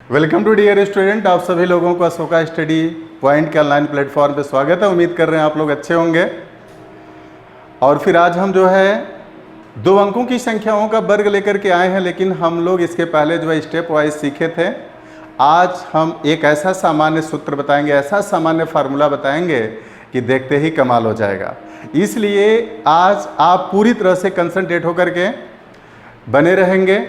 Welcome to dear student. आप सभी लोगों को अशोका स्टडी पॉइंट के ऑनलाइन प्लेटफॉर्म पे स्वागत है। उम्मीद कर रहे हैं आप लोग अच्छे होंगे। और फिर आज हम जो है 2 अंकों की संख्याओं का वर्ग लेकर के आए हैं, लेकिन हम लोग इसके पहले जो है स्टेप वाइज सीखे थे। आज हम एक ऐसा सामान्य सूत्र बताएंगे, ऐसा सामान्य फार्मूला बताएंगे कि देखते ही कमाल हो जाएगा। इसलिए आज आप पूरी तरह से कंसंट्रेट होकर के बने रहेंगे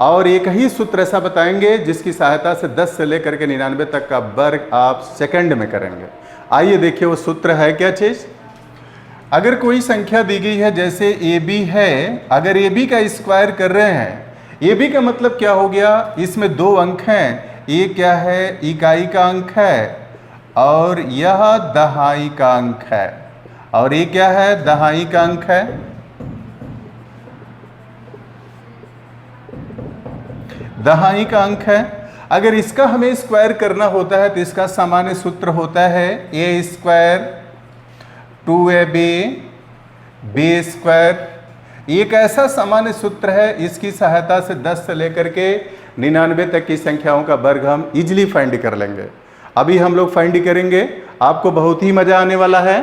और एक ही सूत्र ऐसा बताएंगे जिसकी सहायता से 10 से लेकर के 99 तक का वर्ग आप सेकंड में करेंगे। आइए देखिए वो सूत्र है क्या चीज़। अगर कोई संख्या दी गई है, जैसे AB है, अगर AB का स्क्वायर कर रहे हैं, AB का मतलब क्या हो गया, इसमें 2 अंक हैं। ये क्या है, इकाई का अंक है और यह दहाई का अंक है, और ये क्या है, दहाई का अंक है। दहाई का अंक है। अगर इसका हमें स्क्वायर करना होता है तो इसका सामान्य सूत्र होता है A square 2AB B square. एक ऐसा सामान्य सूत्र है, इसकी सहायता से 10 से लेकर के 99 तक की संख्याओं का वर्ग हम इजीली फाइंड कर लेंगे। अभी हम लोग फाइंड करेंगे, आपको बहुत ही मजा आने वाला है।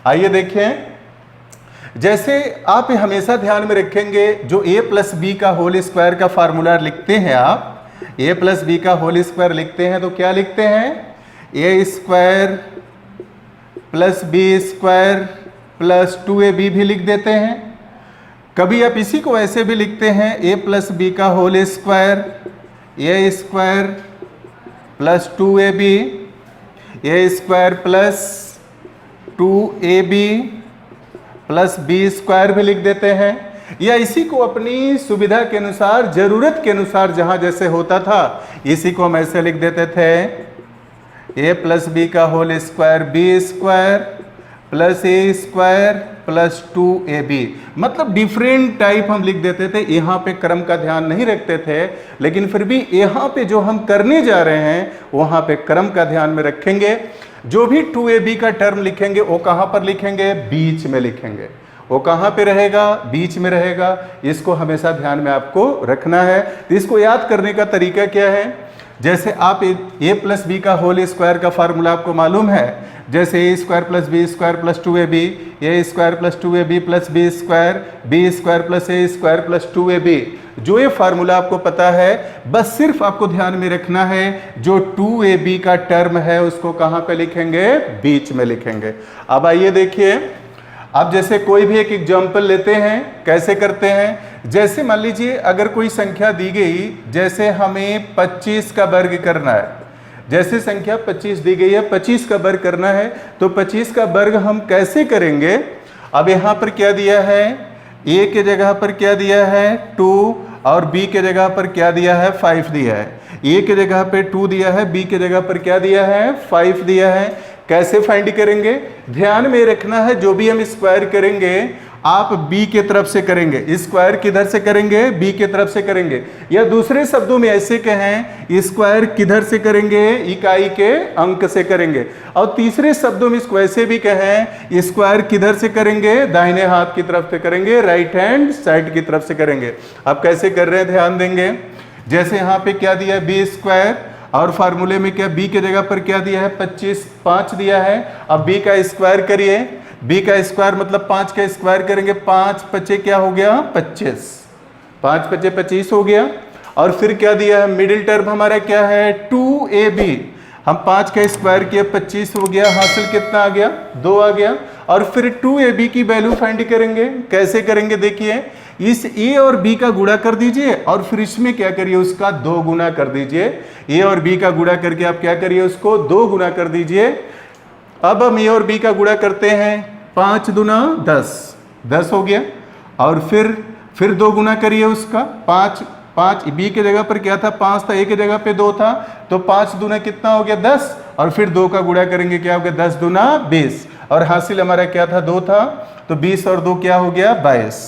आइए देखें, जैसे आप हमेशा ध्यान में रखेंगे, जो A प्लस बी का होल स्क्वायर का फार्मूला लिखते हैं, आप A प्लस बी का होल स्क्वायर लिखते हैं तो क्या लिखते हैं, A square plus B square plus 2AB भी लिख देते हैं। कभी आप इसी को ऐसे भी लिखते हैं, A प्लस बी का whole square A square plus 2AB, A square plus 2AB plus B square भी लिख देते हैं। या इसी को अपनी सुविधा के अनुसार, जरूरत के अनुसार जहां जैसे होता था, इसी को हम ऐसे लिख देते थे, A प्लस बी का whole square B square plus A square plus 2AB। मतलब डिफरेंट टाइप हम लिख देते थे। यहाँ पे क्रम का ध्यान नहीं रखते थे, लेकिन फिर भी यहाँ पे जो हम करने जा रहे हैं वहाँ पे क्रम का ध्यान में रखेंगे। जो भी 2AB का टर्म लिखेंगे वो कहाँ पर लिखेंगे, बीच में लिखेंगे। वो कहाँ पे रहेगा, बीच में रहेगा। इसको हमेशा ध्यान में आपको रखना है। तो इसको याद करने का तरीका क्या है, जैसे आप A प्लस बी का होल स्क्वायर का फार्मूला आपको मालूम है, जैसे A square plus B square plus 2AB, A square plus 2AB plus B square plus A square plus 2AB। जो ये फार्मूला आपको पता है, बस सिर्फ आपको ध्यान में रखना है, जो 2AB का टर्म है उसको कहाँ पे लिखेंगे, बीच में लिखेंगे। अब आइए देखिए, अब जैसे कोई भी एक एग्जाम्पल लेते हैं, कैसे करते हैं। जैसे मान लीजिए अगर कोई संख्या दी गई, जैसे हमें 25 का वर्ग करना है, जैसे संख्या 25 दी गई है, 25 का वर्ग करना है, तो 25 का वर्ग हम कैसे करेंगे। अब यहाँ पर क्या दिया है, A के जगह पर क्या दिया है 2, और B के जगह पर क्या दिया है 5 दिया है। A के जगह पे 2 दिया है, B के जगह पर क्या दिया है 5 दिया है। कैसे फाइंड करेंगे, ध्यान में रखना है, जो भी हम स्क्वायर करेंगे आप B के तरफ से करेंगे। स्क्वायर किधर से करेंगे, B के तरफ से करेंगे। या दूसरे शब्दों में ऐसे कहें, स्क्वायर किधर से करेंगे, इकाई के अंक से करेंगे। और तीसरे शब्दों में इसको ऐसे भी कहें, स्क्वायर किधर से करेंगे, दाहिने हाथ की तरफ से करेंगे, राइट हैंड साइड की तरफ से करेंगे। अब कैसे कर रहे हैं ध्यान देंगे। जैसे यहाँ पे क्या दिया है B स्क्वायर, और फार्मूले में क्या B के जगह पर क्या दिया है 5 दिया है। अब B का स्क्वायर करिए, B का स्क्वायर मतलब 5 का स्क्वायर करेंगे, 5 पचे क्या हो गया 25, 5 पचे 25 हो गया। और फिर क्या दिया है, मिडिल टर्म हमारा क्या है 2AB। हम 5 का स्क्वायर किया, 25 हो गया, हासिल कितना आ गया 2 आ गया। और फिर 2AB की वैल्यू फाइंड करेंगे। कैसे करेंगे, देखिए, इस A और B का गुणा कर दीजिए और फिर इसमें क्या करिए, उसका 2 गुना कर दीजिए। A और B का गुणा करके आप क्या करिए, उसको 2 गुना कर दीजिए। अब हम A और B का गुणा करते हैं, 5 दूना 10 हो गया। और फिर 2 गुना करिए उसका, 5 B के जगह पर क्या था 5 था, A के जगह पे 2 था, तो 5 दूना कितना हो गया 10। और फिर 2 का गुणा करेंगे, क्या हो गया 10 दूना 20। और हासिल हमारा क्या था 2 था, तो 20 और 2 क्या हो गया 22,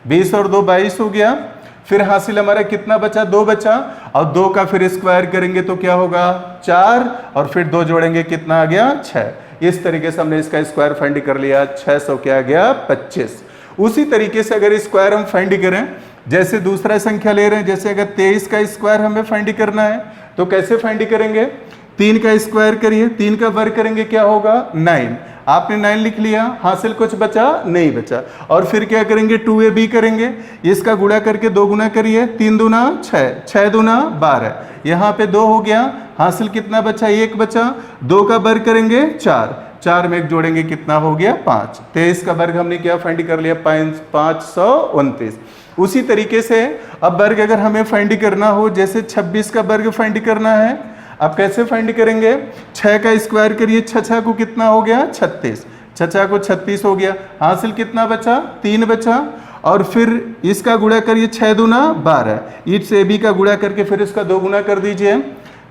20 और 2 22 हो गया। फिर हासिल हमारा कितना बचा 2 बचा, और 2 का फिर स्क्वायर करेंगे तो क्या होगा 4, और फिर 2 जोड़ेंगे कितना आ गया 6। इस तरीके से हमने इसका स्क्वायर फाइंड कर लिया, 600 क्या आ गया 25। उसी तरीके से अगर स्क्वायर हम फाइंड करें, जैसे दूसरा संख्या ले रहे हैं, जैसे अगर 23 का स्क्वायर हमें फाइंड करना है तो कैसे फाइंड करेंगे? 3 का स्क्वायर करिए, 3 का वर्ग करेंगे क्या होगा? 9। आपने 9 लिख लिया, हासिल कुछ बचा? नहीं बचा। और फिर क्या करेंगे? 2ab करेंगे, इसका गुणा करके 2 गुना करिए, 3 दूना 6, 6 दूना 12, यहाँ पे 2 हो गया, हासिल कितना बचा? 1 बचा। 2 का वर्ग करेंगे 4, 4 में 1 जोड़ेंगे कितना हो गया? 5। 23 का वर्ग हमने क्या फाइंड कर लिया? 529। उसी तरीके से अब वर्ग अगर हमें फाइंड करना हो, जैसे 26 का वर्ग फाइंड करना है, अब कैसे फाइंड करेंगे? 6 का स्क्वायर करिए, 6 को कितना हो गया? 36, 6 को 36 हो गया, हासिल कितना बचा? 3 बचा। और फिर इसका गुणा करिए, 6 दूना 12, ईट से बी का गुणा करके फिर इसका 2 गुना कर दीजिए,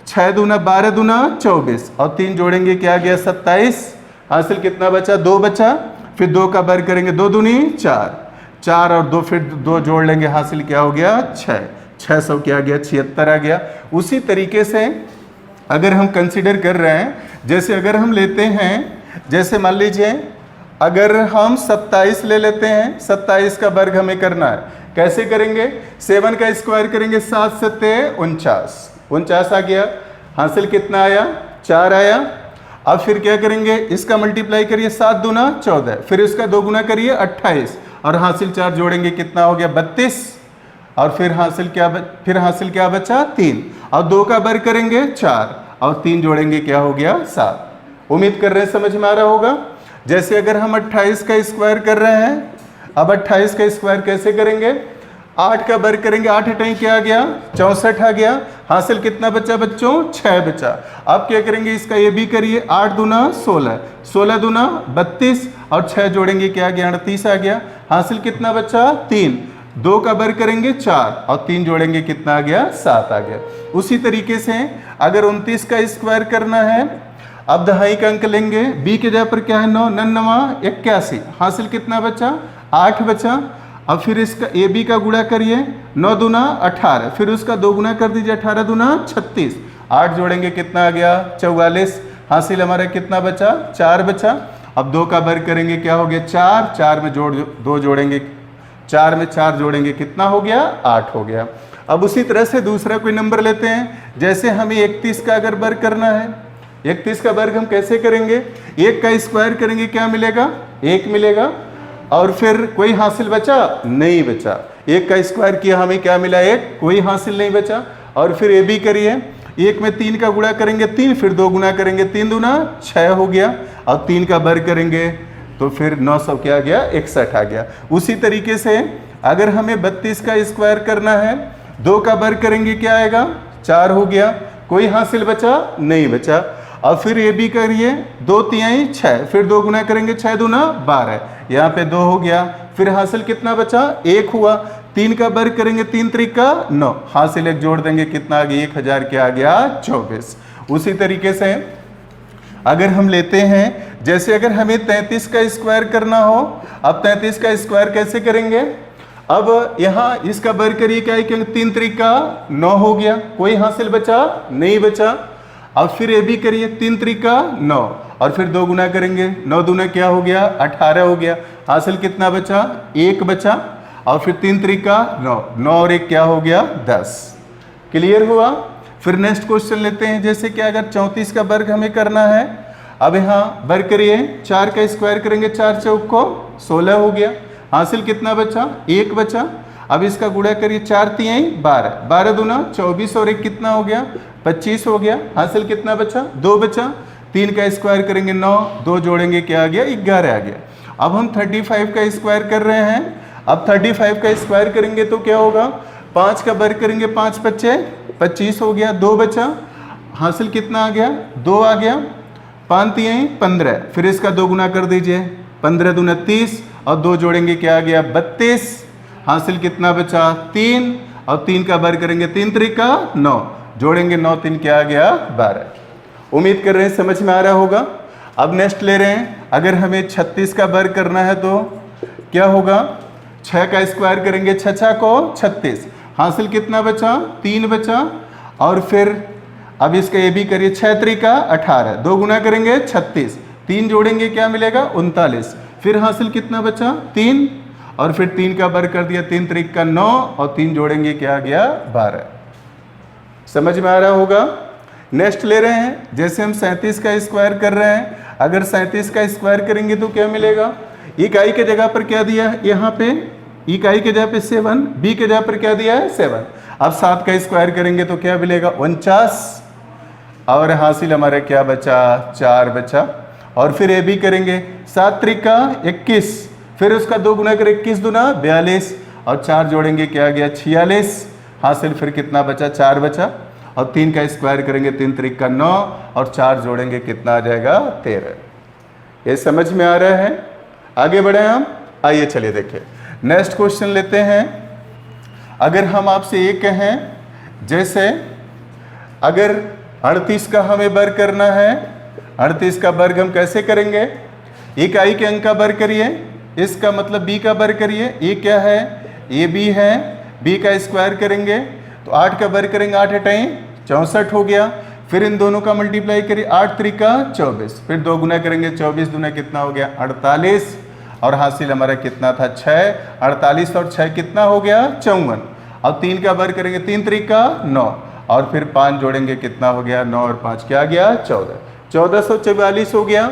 6 दूना 12 दूना 24, और 3 जोड़ेंगे क्या गया? 27, हासिल कितना बचा? 2 बचा। फिर 2 का वर्ग करेंगे, 2 दूनी 4, 4 और 2 फिर 2 जोड़ लेंगे, हासिल क्या हो गया? 6, 600 क्या गया? 76 आ गया। उसी तरीके से अगर हम कंसीडर कर रहे हैं, जैसे अगर हम लेते हैं, जैसे मान लीजिए अगर हम 27 ले लेते हैं, 27 का वर्ग हमें करना है, कैसे करेंगे? 7 का स्क्वायर करेंगे, 7 7 49, 49 आ गया, हासिल कितना आया? 4 आया। अब फिर क्या करेंगे? इसका मल्टीप्लाई करिए, 7 दूना 14, फिर इसका 2 गुना करिए 28, और हासिल 4 जोड़ेंगे कितना हो गया? 32, और फिर हासिल क्या बचा? 3, और 2 का वर्ग करेंगे 4, और 3 जोड़ेंगे क्या हो गया? 7। उम्मीद कर रहे हैं समझ में आ रहा होगा। जैसे अगर हम 28 का स्क्वायर कर रहे हैं, अब 28 का स्क्वायर कैसे करेंगे? 8 का वर्ग करेंगे, 8 हटाएं क्या आ गया? 64 आ गया, हासिल कितना बचा बच्चों? 6 बचा। अब क्या करेंगे? इसका ये भी करिए, 8 दूना 16, 16 दूना 32, और 6 जोड़ेंगे क्या आ गया? 38 आ गया, हासिल कितना बचा? 3। 2 का वर्ग करेंगे 4, और 3 जोड़ेंगे कितना आ गया? 7 आ गया। उसी तरीके से अगर 29 का स्क्वायर करना है, अब दहाई का अंक लेंगे, बी के जगह पर क्या है? 9, 9 81, हासिल कितना बचा? 8 बचा। अब फिर इसका ए बी का गुणा करिए, 9 दूना 18, फिर उसका 2 गुना कर दीजिए, 18 दूना 36, 8 जोड़ेंगे कितना आ गया? 44, हासिल हमारा कितना बचा? 4 बचा। अब 2 का वर्ग करेंगे क्या हो गया? 4, 4 में 2 जोड़ेंगे, 4 में 4 जोड़ेंगे कितना हो गया? 8 हो गया। अब उसी तरह से दूसरा कोई नंबर लेते हैं, जैसे हमें 31 का अगर वर्ग करना है, 31 का वर्ग हम कैसे करेंगे? 1 का स्क्वायर करेंगे, क्या मिलेगा? 1 मिलेगा। और फिर कोई हासिल बचा? नहीं बचा। 1 का स्क्वायर किया, हमें क्या मिला? 1, कोई हासिल नहीं बचा। और फिर ए बी करिए, 1 में 3 का गुणा करेंगे 3, फिर 2 गुना करेंगे, 3 दूना 6 हो गया, और 3 का वर्ग करेंगे तो फिर 900 क्या आ गया? 61 आ गया। उसी तरीके से अगर हमें 32 का स्क्वायर करना है, 2 का वर्ग करेंगे क्या आएगा? 4 हो गया, कोई हासिल बचा? नहीं बचा। और फिर ये भी करिए, 2 तिहाई 6, फिर 2 गुना करेंगे, 6 दूना 12, यहाँ पे 2 हो गया, फिर हासिल कितना बचा? 1 हुआ। 3 का वर्ग करेंगे, 3 त्रिका 9, हासिल 1 जोड़ देंगे कितना आ गया? 1000 क्या आ गया? 24। उसी तरीके से अगर हम लेते हैं, जैसे अगर हमें 33 का स्क्वायर करना हो, अब 33 का स्क्वायर कैसे करेंगे? अब यहाँ इसका वर्ग करिए, क्या है कि 3 त्रिका 9 हो गया, कोई हासिल बचा? नहीं बचा। अब फिर ये भी करिए, 3 त्रिका 9, और फिर 2 गुना करेंगे, 9 दूना क्या हो गया? 18 हो गया, हासिल कितना बचा? 1 बचा। और फिर 3 त्रिका 9, 9 और 1 क्या हो गया? 10। क्लियर हुआ? फिर नेक्स्ट क्वेश्चन लेते हैं, जैसे कि अगर 34 का वर्ग हमें करना है, अब यहाँ वर्ग करिए, 4 का स्क्वायर करेंगे, 4 चौक को 16 हो गया, हासिल कितना बचा? 1 बचा। अब इसका गुणा करिए, 4 तिहाई 12, 12 दूना 24, और 1 कितना हो गया? 25 हो गया, हासिल कितना बचा? 2 बचा। 3 का स्क्वायर करेंगे 9, 2 जोड़ेंगे क्या आ गया? 11 आ गया। अब हम 35 का स्क्वायर कर रहे हैं, अब 35 का स्क्वायर करेंगे तो क्या होगा? 5 का वर्ग करेंगे, 5 5 25 हो गया, 2 बचा, हासिल कितना आ गया? 2 आ गया। 5 तिहाई 15, फिर इसका 2 गुना कर दीजिए, 15 दूना 30, और 2 जोड़ेंगे क्या आ गया? 32, हासिल कितना बचा? 3, और 3 का वर्ग करेंगे, 3 त्रिका 9, जोड़ेंगे 9 3 क्या आ गया? 12। उम्मीद कर रहे हैं समझ में आ रहा होगा। अब नेक्स्ट ले रहे हैं, अगर हमें 36 का वर्ग करना है तो क्या होगा? 6 का स्क्वायर करेंगे, 6 को 36, हासिल कितना बचा? 3 बचा। और फिर अब इसका ये भी करिए, 6 त्रिका 18, 2 गुना करेंगे 36, 3 जोड़ेंगे क्या मिलेगा? 39, फिर हासिल कितना बचा? 3, और फिर 3 का वर्ग कर दिया, 3 त्रिका 9, और 3 जोड़ेंगे क्या आ गया? 12। समझ में आ रहा होगा। नेक्स्ट ले रहे हैं, जैसे हम 37 का स्क्वायर कर रहे हैं, अगर 37 का स्क्वायर करेंगे तो क्या मिलेगा, इकाई के जगह पर क्या दिया है यहाँ पे, इकाई के जगह पे 7, बी के जगह पर क्या दिया है 7। अब 7 का स्क्वायर करेंगे तो क्या मिलेगा 49, और हासिल हमारा क्या बचा 4 बचा। और फिर ए बी करेंगे, 7 त्रिका 21, फिर उसका 2 गुना कर 21 दूना 42, और 4 जोड़ेंगे क्या गया 46, हासिल फिर कितना बचा 4 बचा। और 3 का स्क्वायर करेंगे 3 त्रिका 9, और 4 जोड़ेंगे कितना आ जाएगा 13। ये समझ में आ रहा है। आगे बढ़े हम, आइए चलिए देखिए नेक्स्ट क्वेश्चन लेते हैं। अगर हम आपसे ये कहें, जैसे अगर 38 का हमें वर्ग करना है, 38 का वर्ग हम कैसे करेंगे, इकाई के अंक का वर्ग करिए, इसका मतलब b का वर्ग करिए, ये क्या है ये b है, b का स्क्वायर करेंगे तो 8 का वर्ग करेंगे, 8 अठाई 64 हो गया। फिर इन दोनों का मल्टीप्लाई करिए, 8 त्रिका 24, फिर 2 गुना करेंगे 24 दूना कितना हो गया 48, और हासिल हमारा कितना था 6, 48 और 6 कितना हो गया 54। अब 3 का वर्ग करेंगे 3 त्रिका 9, और फिर 5 जोड़ेंगे कितना हो गया 9 और 5 क्या गया 14, 1444 हो गया।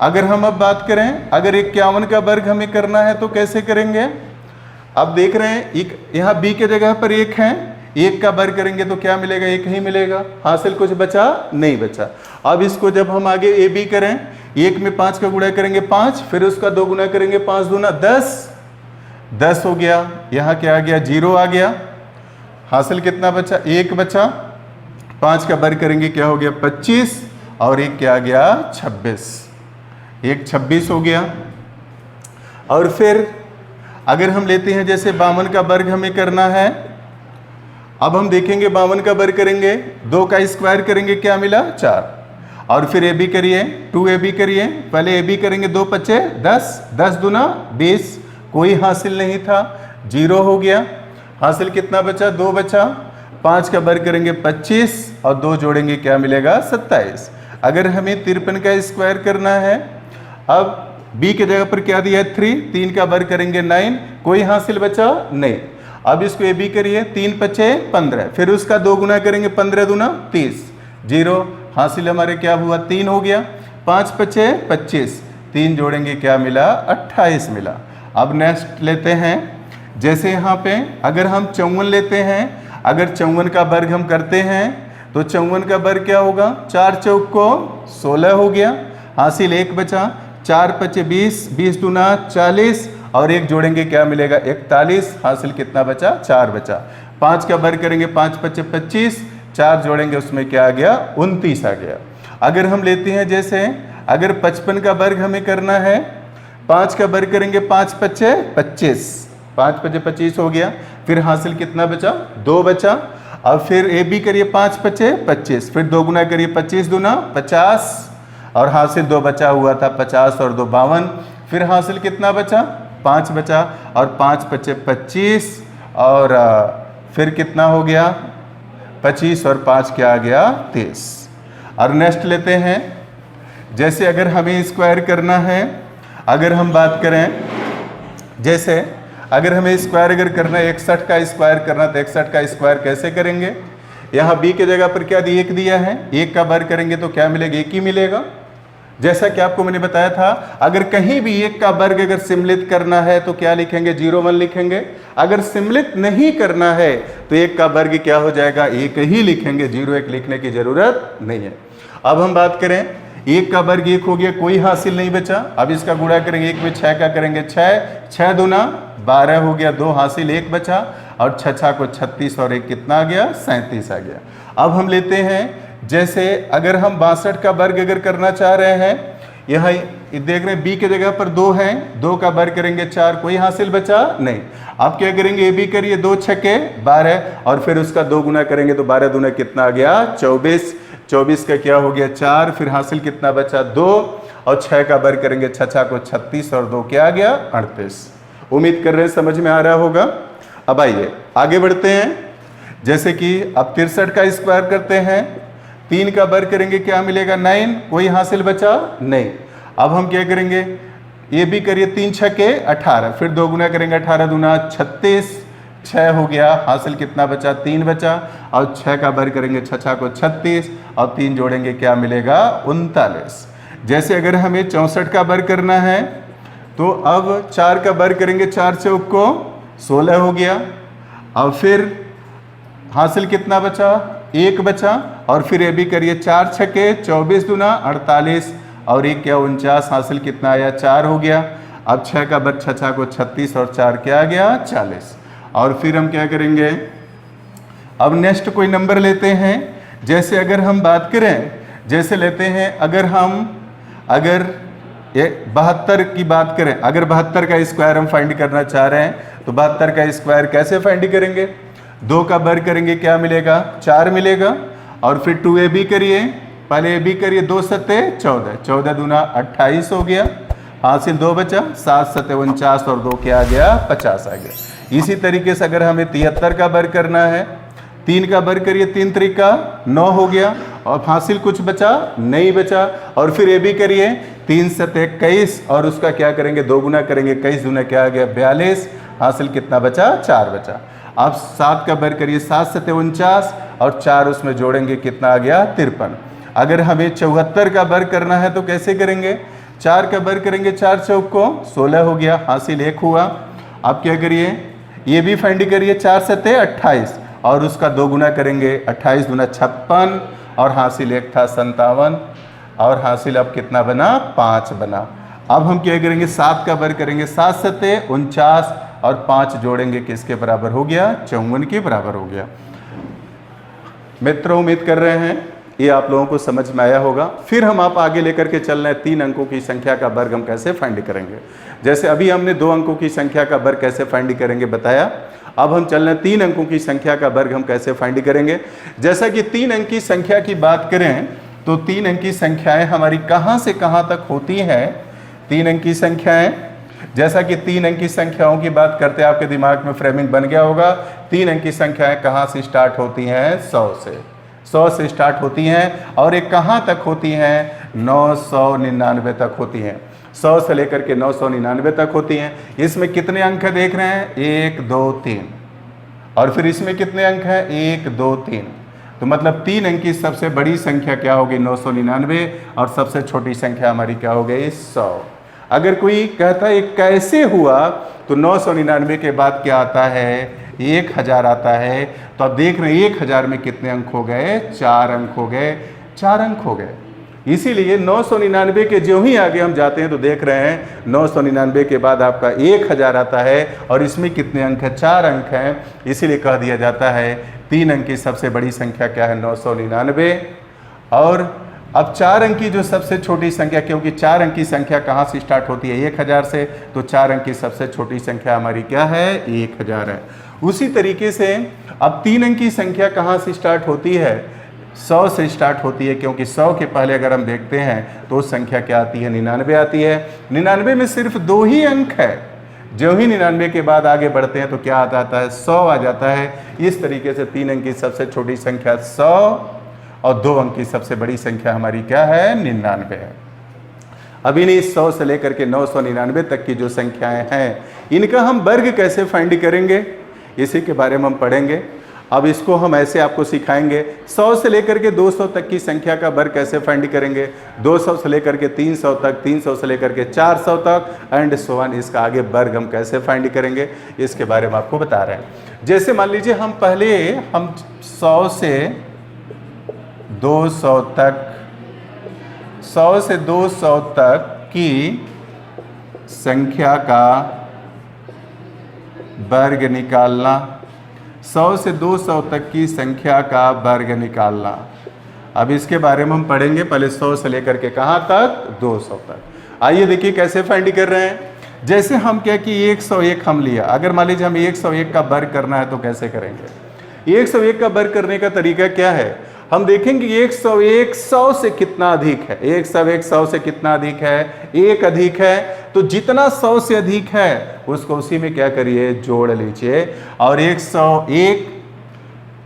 अगर हम अब बात करें, अगर 51 का वर्ग हमें करना है तो कैसे करेंगे, अब देख रहे हैं यहाँ b के जगह पर 1 है, 1 का वर्ग करेंगे तो क्या मिलेगा 1 ही मिलेगा, हासिल कुछ बचा नहीं बचा। अब इसको जब हम आगे ए बी करें, 1 में 5 का गुणा करेंगे 5, फिर उसका 2 गुना करेंगे 5 दूना 10, 10 हो गया। यहाँ क्या आ गया 0 आ गया, हासिल कितना बचा 1 बचा। 5 का वर्ग करेंगे क्या हो गया 25, और 1 क्या आ गया 26, 1 26 हो गया। और फिर अगर हम लेते हैं जैसे 52 का वर्ग हमें करना है, अब हम देखेंगे 52 का वर्ग करेंगे, 2 का स्क्वायर करेंगे क्या मिला 4, और फिर ए बी करिए 2ab करिए, पहले ए बी करेंगे 2 पच्चे 10, 10 दूना 20, कोई हासिल नहीं था 0 हो गया। हासिल कितना बचा 2 बचा। 5 का वर्ग करेंगे 25, और 2 जोड़ेंगे क्या मिलेगा 27। अगर हमें 53 का स्क्वायर करना है, अब b के जगह पर क्या दिया है 3, 3 का वर्ग करेंगे 9, कोई हासिल बचा नहीं। अब इसको ए बी करिए, 3 पच्चे 15, फिर उसका 2 गुना करेंगे 15 दूना 30, 0, हासिल हमारे क्या हुआ 3 हो गया। 5 पच्चे 25, 3 जोड़ेंगे क्या मिला 28 मिला। अब नेक्स्ट लेते हैं, जैसे यहाँ पे अगर हम 54 लेते हैं, अगर 54 का वर्ग हम करते हैं तो 54 का वर्ग क्या होगा 4 चौक को 16 हो गया, हासिल 1 बचा। 4 पच्चे 20, 20 दूना 40, और 1 जोड़ेंगे क्या मिलेगा 41, हासिल कितना बचा 4 बचा। 5 का वर्ग करेंगे 5 पच्चे 25, 4 जोड़ेंगे उसमें क्या आ गया 29 आ गया। अगर हम लेते हैं जैसे अगर 55 का वर्ग हमें करना है, 5 का वर्ग करेंगे 5 पच्चे 25, 5 पच्चे 25 हो गया, फिर हासिल कितना बचा 2 बचा। अब फिर ए बी करिए 5 पच्चे 25, फिर 2 गुना करिए 25 दूना 50, और हासिल 2 बचा हुआ था 50 और 2 52, फिर हासिल कितना बचा 5 बचा, और 5 पच्चे 25, और फिर कितना हो गया 25 और 5 क्या आ गया 30। और नेक्स्ट लेते हैं, जैसे अगर हमें स्क्वायर करना है, अगर हम बात करें जैसे अगर हमें स्क्वायर अगर करना है 61 का स्क्वायर करना, तो 61 का स्क्वायर कैसे करेंगे, यहाँ b के जगह पर क्या 1 दिया है, 1 का वर्ग करेंगे तो क्या मिलेगा 1 ही मिलेगा। जैसा कि आपको मैंने बताया था, अगर कहीं भी 1 का वर्ग अगर सम्मिलित करना है तो क्या लिखेंगे 0 1 लिखेंगे, अगर सम्मिलित नहीं करना है तो 1 का वर्ग क्या हो जाएगा 1 ही लिखेंगे, 0 1 लिखने की जरूरत नहीं है। अब हम बात करें 1 का वर्ग 1 हो गया, कोई हासिल नहीं बचा। अब इसका गुणा करेंगे 1 में 6 का करेंगे 6, 6 दूना 12 हो गया, 2 हासिल 1 बचा, और 6 को 36 और 1 कितना आ गया 37 आ गया। अब हम लेते हैं जैसे अगर हम 62 का वर्ग अगर करना चाह रहे हैं, यहाँ देख रहे हैं b के जगह पर 2 है, 2 का वर्ग करेंगे 4, कोई हासिल बचा नहीं। अब क्या करेंगे ए बी करिए 2 छक्के 12, और फिर उसका 2 गुना करेंगे तो 12 दूना कितना आ गया 24, 24 का क्या हो गया 4, फिर हासिल कितना बचा 2, और 6 का वर्ग करेंगे 6 को 36, और 2 क्या आ गया 38। उम्मीद कर रहे हैं समझ में आ रहा होगा। अब आइए आगे बढ़ते हैं, जैसे कि अब 63 का स्क्वायर करते हैं, 3 का वर्ग करेंगे क्या मिलेगा 9, कोई हासिल बचा नहीं। अब हम क्या करेंगे ये भी करिए 3 छक्के 18, फिर 2 गुना करेंगे 18 दूना 36, 6 हो गया, हासिल कितना बचा, 3 बचा, और 6 का वर्ग करेंगे 6 को 36 और 3 जोड़ेंगे क्या मिलेगा, 39। जैसे अगर हमें 64 का वर्ग करना है तो अब 4 का वर्ग करेंगे 4 चौक को 16 हो गया, और फिर हासिल कितना बचा, 1 बचा, और फिर ये भी करिए 4 छके 24 दूना 48 और 1 क्या 49, हासिल कितना आया 4 हो गया। अब 6 का वर्ग 6 को 36 और 4 क्या आ गया 40। और फिर हम क्या करेंगे, अब नेक्स्ट कोई नंबर लेते हैं। जैसे अगर हम बात करें, जैसे लेते हैं अगर 72 की बात करें, अगर 72 का स्क्वायर हम फाइंड करना चाह रहे हैं तो 72 का स्क्वायर कैसे फाइंड करेंगे, 2 का वर्ग करेंगे क्या मिलेगा, 4 मिलेगा, और फिर 2ab करिए, पहले ab करिए, 2 सत्ते 14, 14 दूना 28 हो गया, हासिल 2 बचा, 7 सत्ते 49 और 2 क्या आ गया 50 आ गया। इसी तरीके से अगर हमें 73 का वर्ग करना है, 3 का वर्ग करिए, 3 त्रिका 9 हो गया, और हासिल कुछ बचा नहीं बचा, और फिर ये भी करिए 3 सत्ते 21 और उसका क्या करेंगे 2 गुना करेंगे, 21 दूना क्या आ गया 42, हासिल कितना बचा 4 बचा। अब 7 का वर्ग करिए, 7 सत्ते 49 और 4 उसमें जोड़ेंगे कितना आ गया 53। अगर हमें 74 का वर्ग करना है तो कैसे करेंगे, 4 का वर्ग करेंगे 4 चौक को 16 हो गया, हासिल 1 हुआ। अब क्या करिए, ये भी फाइंड करिए, 4 सत्ते 28 और उसका 2 गुना करेंगे, 28 दूना 56 और हासिल 1 था 57 और हासिल अब कितना बना 5 बना। अब हम क्या करेंगे, 7 का वर्ग करेंगे, 7 सत्ते 49 और 5 जोड़ेंगे किसके बराबर हो गया, 54 के बराबर हो गया। मित्रों उम्मीद कर रहे हैं ये आप लोगों को समझ में आया होगा। फिर हम आप आगे लेकर के चल रहे हैं 3 अंकों की संख्या का वर्ग हम कैसे फाइंड करेंगे। जैसे अभी हमने 2 अंकों की संख्या का वर्ग कैसे फाइंड करेंगे बताया, अब हम चल रहे हैं 3 अंकों की संख्या का वर्ग हम कैसे फाइंड करेंगे। जैसा कि 3 अंक की संख्या की बात करें तो 3 अंक की संख्याएं हमारी कहां से कहां तक होती हैं। 3 अंक की संख्याएं, जैसा कि 3 अंक की संख्याओं की बात करते हैं, आपके दिमाग में फ्रेमिंग बन गया होगा। 3 अंक की संख्याएं कहां से स्टार्ट होती हैं, 100 से। 100 से स्टार्ट होती हैं और ये कहां तक होती हैं, 999 तक होती हैं। 100 से लेकर के 999 तक होती हैं। इसमें कितने अंक देख रहे हैं, 1 2 3, और फिर इसमें कितने अंक हैं, 1 2 3। तो मतलब 3 अंक की सबसे बड़ी संख्या क्या होगी 999 और सबसे छोटी संख्या हमारी क्या हो गई 100। अगर कोई कहता है कैसे हुआ, तो 999 के बाद क्या आता है, 1000 आता है। तो अब देख रहे हैं 1000 में कितने अंक हो गए, 4 अंक हो गए, 4 अंक हो गए। इसीलिए 999 के जो ही आगे हम जाते हैं तो देख रहे हैं 999 के बाद आपका 1000 आता है और इसमें कितने अंक है, 4 अंक हैं। इसीलिए कह दिया जाता है 3 अंक की सबसे बड़ी संख्या क्या है 999। और अब 4 अंक की जो सबसे छोटी संख्या, क्योंकि 4 अंक की संख्या कहाँ से स्टार्ट होती है 1000 से, तो 4 अंक की सबसे छोटी संख्या हमारी क्या है 1000 है। उसी तरीके से अब 3 अंक की संख्या कहाँ से स्टार्ट होती है, 100 से स्टार्ट होती है, क्योंकि 100 के पहले अगर हम देखते हैं तो संख्या क्या आती है 99 आती है। 99 में सिर्फ 2 ही अंक है। जो ही 99 के बाद आगे बढ़ते हैं तो क्या आता है 100 आ जाता है। इस तरीके से 3 अंक की सबसे छोटी संख्या 100 और 2 अंक की सबसे बड़ी संख्या हमारी क्या है 99 है। अब इन्हीं 100 से लेकर के 999 तक की जो संख्याएं हैं इनका हम वर्ग कैसे फाइंड करेंगे, इसी के बारे में हम पढ़ेंगे। अब इसको हम ऐसे आपको सिखाएंगे, 100 से लेकर के 200 तक की संख्या का वर्ग कैसे फाइंड करेंगे, 200 से लेकर के 300 तक, 300 से लेकर के 400 तक एंड सो ऑन, इसका आगे वर्ग हम कैसे फाइंड करेंगे इसके बारे में आपको बता रहे हैं। जैसे मान लीजिए हम पहले 100 से 200 तक, 100 से 200 तक की संख्या का वर्ग निकालना, 100 से 200 तक की संख्या का वर्ग निकालना। अब इसके बारे में हम पढ़ेंगे, पहले 100 से लेकर के कहाँ तक 200 तक। आइए देखिए कैसे फाइंड कर रहे हैं। जैसे हम क्या कि 101 हम लिया, अगर मान लीजिए हमें 101 का वर्ग करना है तो कैसे करेंगे। 101 का वर्ग करने का तरीका क्या है, हम देखेंगे 101 100 से कितना अधिक है, 101 100 से कितना अधिक है, 1 अधिक है, तो जितना 100 से अधिक है उसको उसी में क्या करिए जोड़ लीजिए। और 101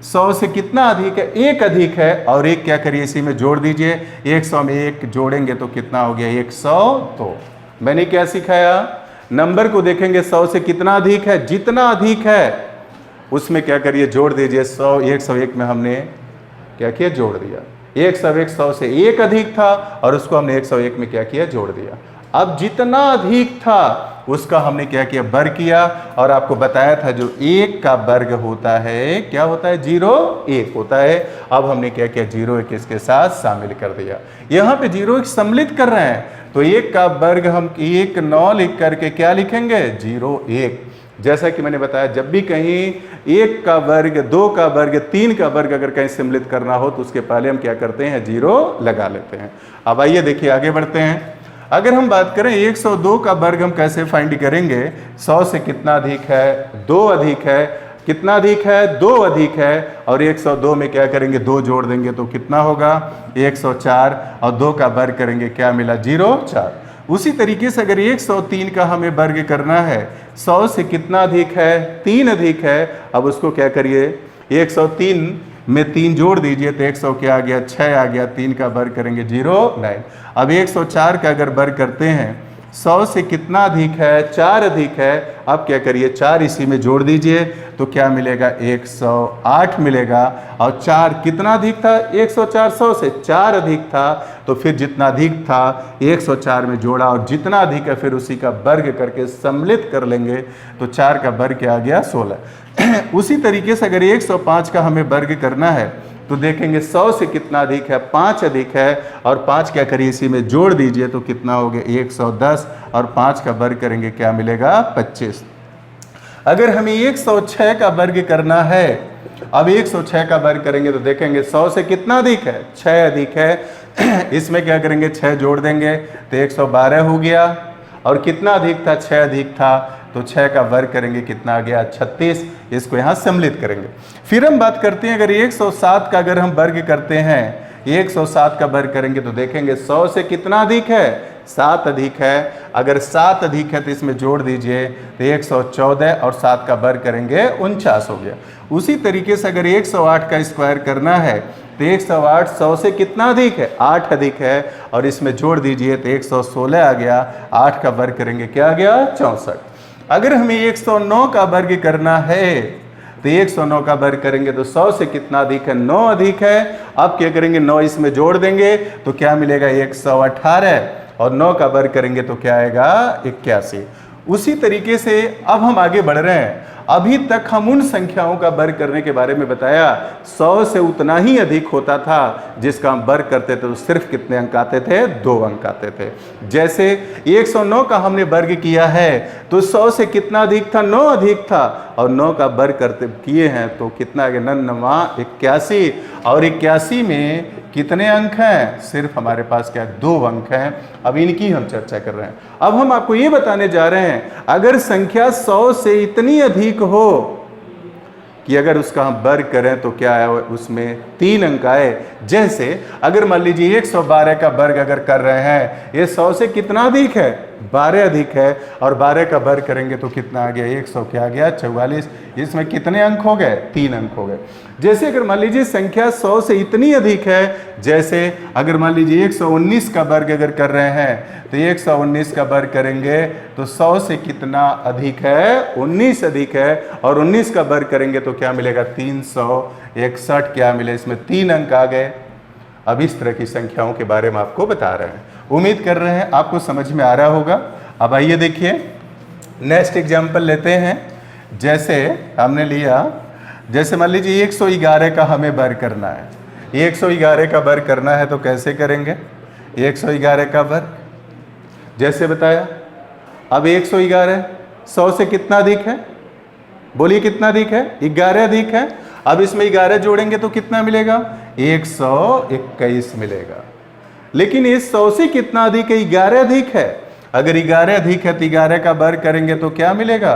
100 से कितना अधिक है, 1 अधिक है, और 1 क्या करिए इसी में जोड़ दीजिए। 100 में 1 जोड़ेंगे तो कितना हो गया 100। तो मैंने क्या सिखाया, नंबर को देखेंगे 100 से कितना अधिक है, जितना अधिक है उसमें क्या करिए जोड़ दीजिए 100, 101 में हमने क्या किया जोड़ दिया। 101 100 से एक अधिक था और उसको हमने 101 में क्या किया जोड़ दिया। अब जितना अधिक था उसका हमने क्या किया वर्ग किया और आपको बताया था जो 1 का वर्ग होता है क्या होता है 0 1 होता है। अब हमने क्या किया 0 1 इसके साथ शामिल कर दिया। यहाँ पे 0 1 सम्मिलित कर रहे हैं तो 1 का वर्ग हम 1 9 लिख करके क्या लिखेंगे 0 1। जैसा कि मैंने बताया जब भी कहीं 1 का वर्ग 2 का वर्ग 3 का वर्ग अगर कहीं सम्मिलित करना हो तो उसके पहले हम क्या करते हैं 0 लगा लेते हैं। अब आइए देखिए आगे बढ़ते हैं। अगर हम बात करें 102 का वर्ग हम कैसे फाइंड करेंगे। 100 से कितना अधिक है 2 अधिक है, कितना अधिक है 2 अधिक है और 102 में क्या करेंगे 2 जोड़ देंगे तो कितना होगा 104 और 2 का वर्ग करेंगे क्या मिला 0 4। उसी तरीके से अगर 103 का हमें वर्ग करना है 100 से कितना अधिक है 3 अधिक है। अब उसको क्या करिए 103 में 3 जोड़ दीजिए तो 100 क्या आ गया 6 आ गया, 3 का वर्ग करेंगे 0 9। अब 104 का अगर वर्ग करते हैं 100 से कितना अधिक है 4 अधिक है। अब क्या करिए 4 इसी में जोड़ दीजिए तो क्या मिलेगा 108 मिलेगा और 4 कितना अधिक था 104 100 से 4 अधिक था तो फिर जितना अधिक था 104 में जोड़ा और जितना अधिक है फिर उसी का वर्ग करके सम्मिलित कर लेंगे तो 4 का वर्ग क्या आ गया 16। उसी तरीके से अगर 105 का हमें वर्ग करना है तो देखेंगे 100 से कितना अधिक है 5 अधिक है और 5 क्या करिए इसी में जोड़ दीजिए तो कितना हो गया 110 और 5 का वर्ग करेंगे क्या मिलेगा 25। अगर हमें 106 का वर्ग करना है, अब 106 का वर्ग करेंगे तो देखेंगे 100 से कितना अधिक है 6 अधिक है। इसमें क्या करेंगे 6 जोड़ देंगे तो 112 हो गया और कितना अधिक था 6 अधिक था तो 6 का वर्ग करेंगे कितना आ गया 36। इसको यहाँ सम्मिलित करेंगे। फिर हम बात करते हैं अगर 107 का अगर हम वर्ग करते हैं 107 का वर्ग करेंगे तो देखेंगे 100 से कितना अधिक है 7 अधिक है। अगर 7 अधिक है तो इसमें जोड़ दीजिए तो 114 और 7 का वर्ग करेंगे 49 हो गया। उसी तरीके से अगर 108 का स्क्वायर करना है तो 108 100 से कितना अधिक है 8 अधिक है और इसमें जोड़ दीजिए तो 116 आ गया। 8 का वर्ग करेंगे क्या आ गया 64। अगर हमें 109 का वर्ग करना है तो 109 का वर्ग करेंगे तो 100 से कितना अधिक है 9 अधिक है। अब क्या करेंगे 9 इसमें जोड़ देंगे तो क्या मिलेगा 118 और 9 का वर्ग करेंगे तो क्या आएगा 81। उसी तरीके से अब हम आगे बढ़ रहे हैं। अभी तक हम उन संख्याओं का वर्ग करने के बारे में बताया 100 से उतना ही अधिक होता था जिसका हम वर्ग करते थे तो सिर्फ कितने अंक आते थे 2 अंक आते थे। जैसे 109 का हमने वर्ग किया है तो 100 से कितना अधिक था 9 अधिक था और 9 का वर्ग करते किए हैं तो कितना आ गया 9 81 और 81 में कितने अंक हैं सिर्फ हमारे पास क्या 2 अंक हैं। अब इनकी हम चर्चा कर रहे हैं। अब हम आपको ये बताने जा रहे हैं अगर संख्या 100 से इतनी अधिक हो कि अगर उसका हम वर्ग करें तो क्या है उसमें 3 अंक आए। जैसे अगर मान लीजिए 112 का वर्ग अगर कर रहे हैं ये 100 से कितना अधिक है 12 अधिक है और 12 का वर्ग करेंगे तो कितना आ गया 100 क्या आ गया 44। इसमें कितने अंक हो गए 3 अंक हो गए। जैसे अगर मान लीजिए संख्या 100 से इतनी अधिक है, जैसे अगर मान लीजिए 119 का वर्ग अगर कर रहे हैं तो 119 का वर्ग करेंगे तो 100 से कितना अधिक है 19 अधिक है और 19 का वर्ग करेंगे तो क्या मिलेगा 361 क्या मिले इसमें 3 अंक आ गए। अब इस तरह की संख्याओं के बारे में आपको बता रहे हैं। उम्मीद कर रहे हैं आपको समझ में आ रहा होगा। अब आइए देखिए नेक्स्ट एग्जाम्पल लेते हैं। जैसे हमने लिया जैसे मान लीजिए 111 का हमें वर्ग करना है। 111 का वर्ग करना है तो कैसे करेंगे 111 का वर्ग जैसे बताया। अब 111 100 से कितना अधिक है बोलिए कितना अधिक है 11 अधिक है। अब इसमें 11 जोड़ेंगे तो कितना मिलेगा 121 मिलेगा। लेकिन इस 100 से कितना अधिक है 11 अधिक है। अगर 11 अधिक है तो 11 का वर्ग करेंगे तो क्या मिलेगा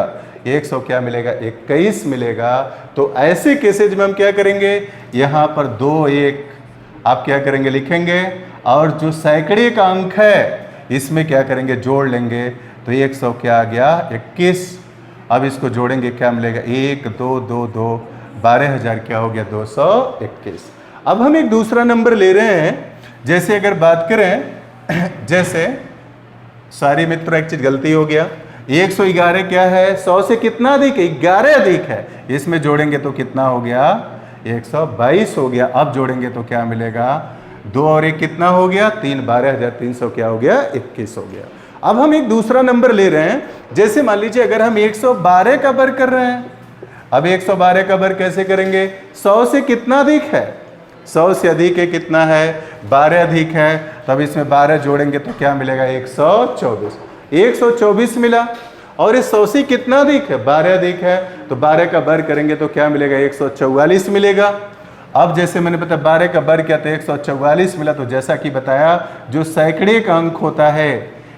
100 क्या मिलेगा 21 मिलेगा। तो ऐसे केसेज में हम क्या करेंगे यहाँ पर 2 1 आप क्या करेंगे लिखेंगे और जो सैकड़े का अंक है इसमें क्या करेंगे जोड़ लेंगे तो 100 क्या आ गया 21। अब इसको जोड़ेंगे क्या मिलेगा 1 2 2 2 12,000 क्या हो गया 221। अब हम एक दूसरा नंबर ले रहे हैं। जैसे अगर बात करें जैसे सॉरी मित्रों एक चीज़ गलती हो गया। 111 क्या है? 100 से कितना अधिक है? 11 अधिक है। इसमें जोड़ेंगे तो कितना हो गया? 122 हो गया। अब जोड़ेंगे तो क्या मिलेगा? 2 और 1 कितना हो गया? 3, 12,300 क्या हो गया? 21 हो गया। अब हम एक दूसरा नंबर ले रहे हैं। जैसे मान लीजिए अगर हम 112 का वर्ग कर रहे हैं, अब 112 का वर्ग कैसे करेंगे? 100 से कितना अधिक है? 100 से अधिक है, कितना है? 12 अधिक है। तब इसमें 12 जोड़ेंगे तो क्या मिलेगा? 124। 124 मिला। और इस 100 से कितना अधिक है? 12 अधिक है। तो 12 का वर्ग करेंगे तो क्या मिलेगा? 144 मिलेगा। अब जैसे मैंने बताया 12 का वर्ग किया तो 144 मिला। तो जैसा कि बताया, जो सैकड़े का अंक होता है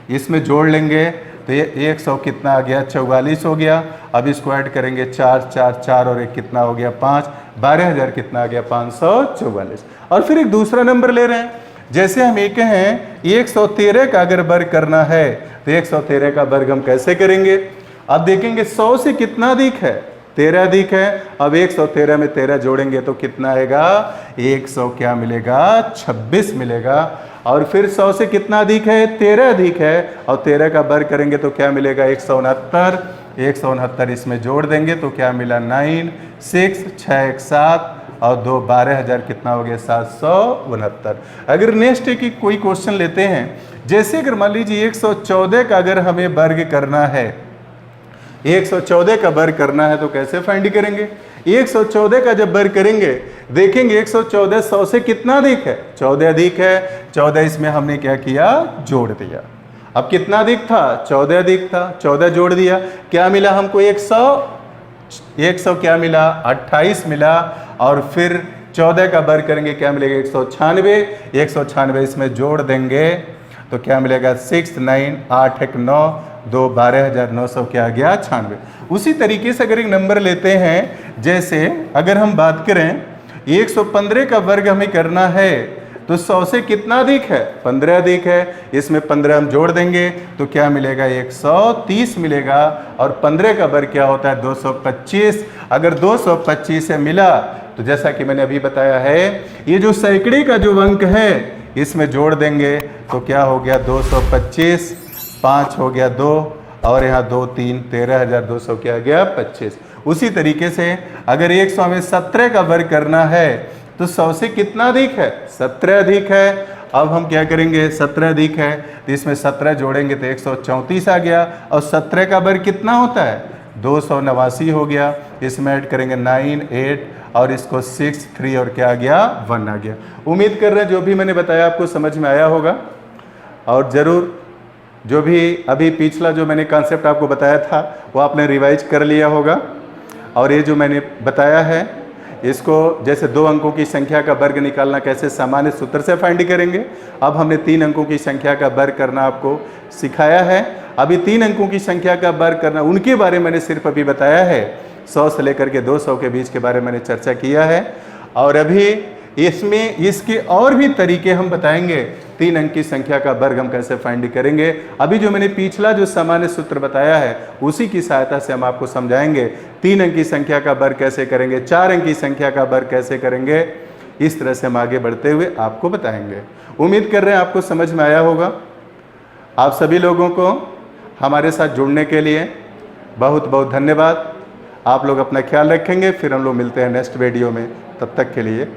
इसमें जोड़ लेंगे तो ये 100 कितना आ गया? 44 हो गया। अब इसको ऐड करेंगे 4, 4, 4 और 1 कितना हो गया? 5, 12,000 कितना आ गया? 544। और फिर एक दूसरा नंबर ले रहे हैं। जैसे हम एक हैं 113 का अगर वर्ग करना है तो 113 का वर्ग हम कैसे करेंगे? अब देखेंगे 100 से कितना अधिक है? 13 अधिक है। अब 113 में 13 जोड़ेंगे तो कितना आएगा? 100 क्या मिलेगा? 26 मिलेगा। और फिर 100 से कितना अधिक है? 13 अधिक है। और 13 का वर्ग करेंगे तो क्या मिलेगा? 169। 169 इसमें जोड़ देंगे तो क्या मिला? 9, 6, 6, 1, 7 और 2, 12,000 कितना हो गया? 769। अगर नेक्स्ट की कोई क्वेश्चन लेते हैं, जैसे अगर मान लीजिए 114 का अगर हमें वर्ग करना है, 114 का वर्ग करना है तो कैसे फाइंड करेंगे? 114 का जब वर्ग करेंगे देखेंगे 114 100 से कितना अधिक है? 14 अधिक है। 14 इसमें हमने क्या किया? जोड़ दिया। अब कितना अधिक था? 14 अधिक था। 14 जोड़ दिया, क्या मिला हमको? 100 क्या मिला? 28 मिला। और फिर 14 का वर्ग करेंगे क्या मिलेगा? 196। 196 इसमें जोड़ देंगे तो क्या मिलेगा? 6, 9, 8, 1, 9, 2, 12,900 क्या आ गया? 96। उसी तरीके से अगर एक नंबर लेते हैं, जैसे अगर हम बात करें 115 का वर्ग हमें करना है तो 100 से कितना अधिक है? 15 अधिक है। इसमें 15 हम जोड़ देंगे तो क्या मिलेगा? 130 मिलेगा। और 15 का वर्ग क्या होता है? 225। अगर 225 से मिला तो जैसा कि मैंने अभी बताया है, ये जो सैकड़े का जो अंक है इसमें जोड़ देंगे तो क्या हो गया? 225, 5 हो गया 2 और यहाँ 2, 3, 13,200 क्या गया? 25। उसी तरीके से अगर 100 में 17 का वर्ग करना है तो 100 से कितना अधिक है? 17 अधिक है। अब हम क्या करेंगे? 17 अधिक है तो इसमें 17 जोड़ेंगे तो 134 आ गया। और 17 का वर्ग कितना होता है? 289 हो गया। इसमें ऐड करेंगे 9, 8 और इसको 6, 3 और क्या आ गया? 1 आ गया। उम्मीद कर रहे हैं जो भी मैंने बताया आपको समझ में आया होगा। और ज़रूर जो भी अभी पिछला जो मैंने कॉन्सेप्ट आपको बताया था वो आपने रिवाइज कर लिया होगा। और ये जो मैंने बताया है इसको, जैसे 2 अंकों की संख्या का वर्ग निकालना कैसे सामान्य सूत्र से फाइंड करेंगे, अब हमने 3 अंकों की संख्या का वर्ग करना आपको सिखाया है। अभी 3 अंकों की संख्या का वर्ग करना, उनके बारे में मैंने सिर्फ अभी बताया है। 100 से लेकर के 200 के बीच के बारे में मैंने चर्चा किया है। और अभी इसमें इसके और भी तरीके हम बताएंगे। 3 अंक की संख्या का वर्ग हम कैसे फाइंड करेंगे। अभी जो मैंने पिछला जो सामान्य सूत्र बताया है उसी की सहायता से हम आपको समझाएंगे 3 अंक की संख्या का वर्ग कैसे करेंगे, 4 अंक की संख्या का वर्ग कैसे करेंगे। इस तरह से हम आगे बढ़ते हुए आपको बताएंगे। उम्मीद कर रहे हैं आपको समझ में आया होगा। आप सभी लोगों को हमारे साथ जुड़ने के लिए बहुत बहुत धन्यवाद। आप लोग अपना ख्याल रखेंगे। फिर हम लोग मिलते हैं नेक्स्ट वीडियो में। तब तक के लिए